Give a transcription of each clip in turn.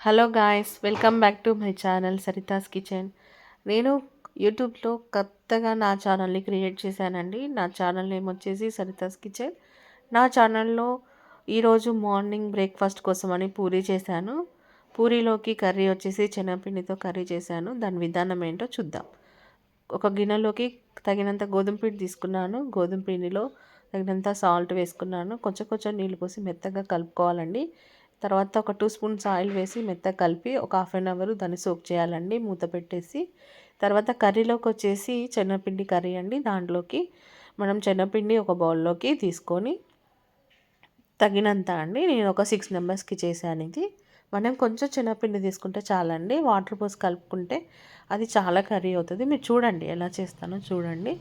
Hello guys, welcome back to my channel Sarita's kitchen. నేను యూట్యూబ్లో కొత్తగా నా ఛానల్ని క్రియేట్ చేశానండి. నా ఛానల్ నేమ్ వచ్చేసి సరితాస్ కిచెన్. నా ఛానల్లో ఈరోజు మార్నింగ్ బ్రేక్ఫాస్ట్ కోసమని పూరీ చేశాను. పూరీలోకి కర్రీ వచ్చేసి శనగపిండితో కర్రీ చేశాను. దాని విధానం ఏంటో చూద్దాం. ఒక గిన్నెలోకి తగినంత గోధుమ పిండి తీసుకున్నాను. గోధుమ పిండిలో తగినంత సాల్ట్ వేసుకున్నాను. కొంచెం కొంచెం నీళ్ళు పోసి మెత్తగా కలుపుకోవాలండి. తర్వాత ఒక 2 స్పూన్స్ ఆయిల్ వేసి మెత్తగా కలిపి ఒక హాఫ్ అన్ అవర్ దాన్ని సోక్ చేయాలండి మూత పెట్టేసి. తర్వాత కర్రీలోకి వచ్చేసి శనగపిండి కర్రీ అండి. దాంట్లోకి మనం శనగపిండి ఒక బౌల్లోకి తీసుకొని తగినంత అండి, నేను ఒక 6 మెంబర్స్కి చేశాను ఇది. మనం కొంచెం శనగపిండి తీసుకుంటే చాలండి. వాటర్ పోసి కలుపుకుంటే అది చాలా కర్రీ అవుతుంది. మీరు చూడండి ఎలా చేస్తానో చూడండి.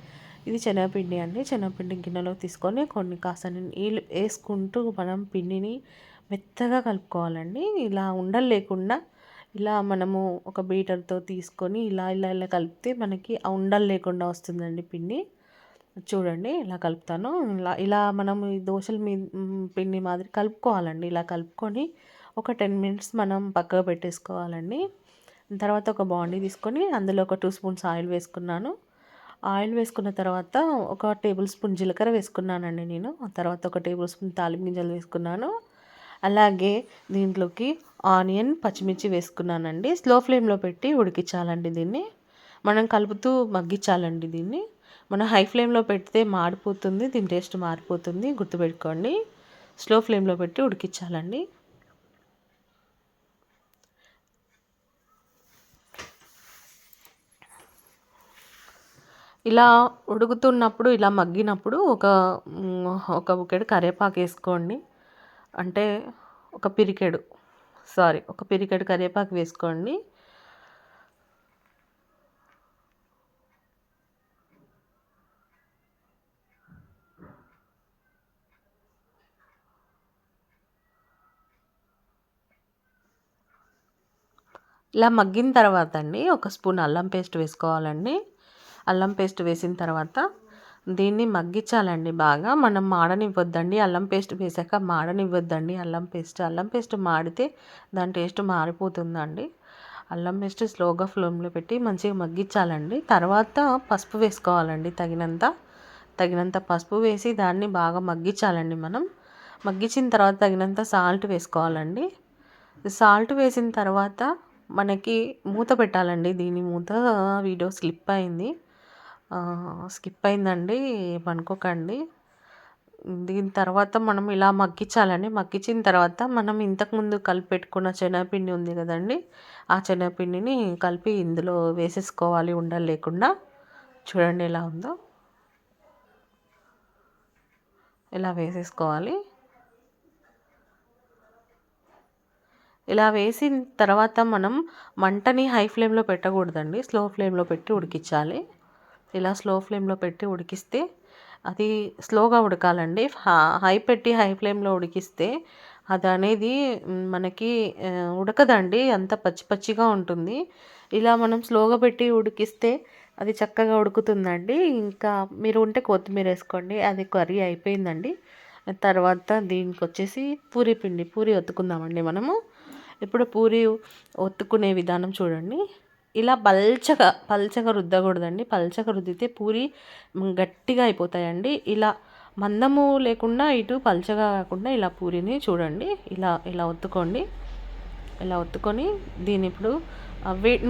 ఇది శనగపిండి అండి. శనగపిండి గిన్నెలో తీసుకొని కొన్ని కాస్త నీళ్ళు వేసుకుంటూ మనం పిండిని మెత్తగా కలుపుకోవాలండి. ఇలా ఉండలు లేకుండా ఇలా మనము ఒక బీటర్తో తీసుకొని ఇలా ఇలా ఇలా కలిపితే మనకి ఆ ఉండలు లేకుండా వస్తుందండి పిండి. చూడండి ఇలా కలుపుతాను. ఇలా మనం ఈ దోశల పిండి మాదిరి కలుపుకోవాలండి. ఇలా కలుపుకొని ఒక 10 మినిట్స్ మనం పక్కకు పెట్టేసుకోవాలండి. తర్వాత ఒక బాండీ తీసుకొని అందులో ఒక 2 స్పూన్స్ ఆయిల్ వేసుకున్నాను. ఆయిల్ వేసుకున్న తర్వాత ఒక టేబుల్ స్పూన్ జీలకర్ర వేసుకున్నానండి నేను. తర్వాత ఒక టేబుల్ స్పూన్ తాలింపు గింజలు వేసుకున్నాను. అలాగే దీంట్లోకి ఆనియన్, పచ్చిమిర్చి వేసుకున్నానండి. స్లో ఫ్లేమ్లో పెట్టి ఉడికించాలండి దీన్ని. మనం కలుపుతూ మగ్గించాలండి దీన్ని. మనం హై ఫ్లేమ్లో పెడితే మాడిపోతుంది, దీని టేస్ట్ మారిపోతుంది, గుర్తుపెట్టుకోండి. స్లో ఫ్లేమ్లో పెట్టి ఉడికించాలండి. ఇలా ఉడుకుతున్నప్పుడు ఇలా మగ్గినప్పుడు ఒక బుకెడు కరివేపాకు వేసుకోండి. అంటే ఒక పిరికెడు కరివేపాకు వేసుకోండి. ఇలా మగ్గిన తర్వాత అండి ఒక స్పూన్ అల్లం పేస్ట్ వేసుకోవాలండి. అల్లం పేస్ట్ వేసిన తర్వాత దీన్ని మగ్గించాలండి బాగా. మనం మాడనివ్వద్దండి. అల్లం పేస్ట్ వేసాక మాడనివ్వద్దండి. అల్లం పేస్ట్ మాడితే దాని టేస్ట్ మారిపోతుందండి. అల్లం పేస్ట్ స్లోగా ఫ్లేమ్లో పెట్టి మంచిగా మగ్గించాలండి. తర్వాత పసుపు వేసుకోవాలండి. తగినంత పసుపు వేసి దాన్ని బాగా మగ్గించాలండి. మనం మగ్గించిన తర్వాత తగినంత సాల్ట్ వేసుకోవాలండి. సాల్ట్ వేసిన తర్వాత మనకి మూత పెట్టాలండి. దీని మూత వీడియో స్కిప్ అయిందండి, ఏమనుకోకండి. దీని తర్వాత మనం ఇలా మగ్గించాలండి. మగ్గించిన తర్వాత మనం ఇంతకుముందు కలిపి పెట్టుకున్న శనగపిండి ఉంది కదండి, ఆ శనగపిండిని కలిపి ఇందులో వేసేసుకోవాలి ఉండలు లేకుండా. చూడండి ఎలా ఉందో, ఇలా వేసేసుకోవాలి. ఇలా వేసిన తర్వాత మనం మంటని హై ఫ్లేమ్లో పెట్టకూడదండి, స్లో ఫ్లేమ్లో పెట్టి ఉడికించాలి. ఇలా స్లో ఫ్లేమ్లో పెట్టి ఉడికిస్తే అది స్లోగా ఉడకాలండి. హై ఫ్లేమ్లో ఉడికిస్తే అది అనేది మనకి ఉడకదండి, అంత పచ్చి పచ్చిగా ఉంటుంది. ఇలా మనం స్లోగా పెట్టి ఉడికిస్తే అది చక్కగా ఉడుకుతుందండి. ఇంకా మీరు ఉంటే కొత్తిమీర వేసుకోండి. అది కర్రీ అయిపోయిందండి. తర్వాత దీనికి వచ్చేసి పూరి ఒత్తుకుందామండి మనము. ఇప్పుడు పూరి ఒత్తుకునే విధానం చూడండి. ఇలా పల్చగా రుద్దకూడదండి. పల్చగా రుద్దితే పూరి గట్టిగా అయిపోతాయండి. ఇలా మందము లేకుండా ఇటు పల్చగా కాకుండా ఇలా పూరిని చూడండి ఇలా ఒత్తుకోండి. ఇలా ఒత్తుకొని దీని ఇప్పుడు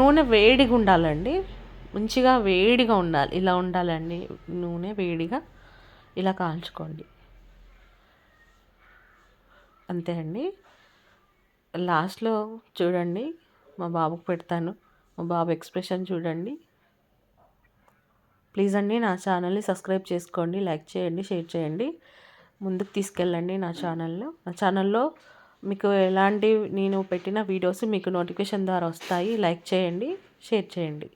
నూనె వేడిగా ఉండాలండి. మంచిగా వేడిగా ఉండాలి. ఇలా ఉండాలండి నూనె వేడిగా. ఇలా కాల్చుకోండి. అంతే అండి. లాస్ట్లో చూడండి, మా బాబుకు పెడతాను. మా బాబు ఎక్స్ప్రెషన్ చూడండి. ప్లీజ్ అండి నా ఛానల్ని సబ్స్క్రైబ్ చేసుకోండి, లైక్ చేయండి, షేర్ చేయండి, ముందుకు తీసుకెళ్ళండి. నా ఛానల్లో మీకు ఎలాంటి నేను పెట్టిన వీడియోస్ మీకు నోటిఫికేషన్ ద్వారా వస్తాయి. లైక్ చేయండి, షేర్ చేయండి.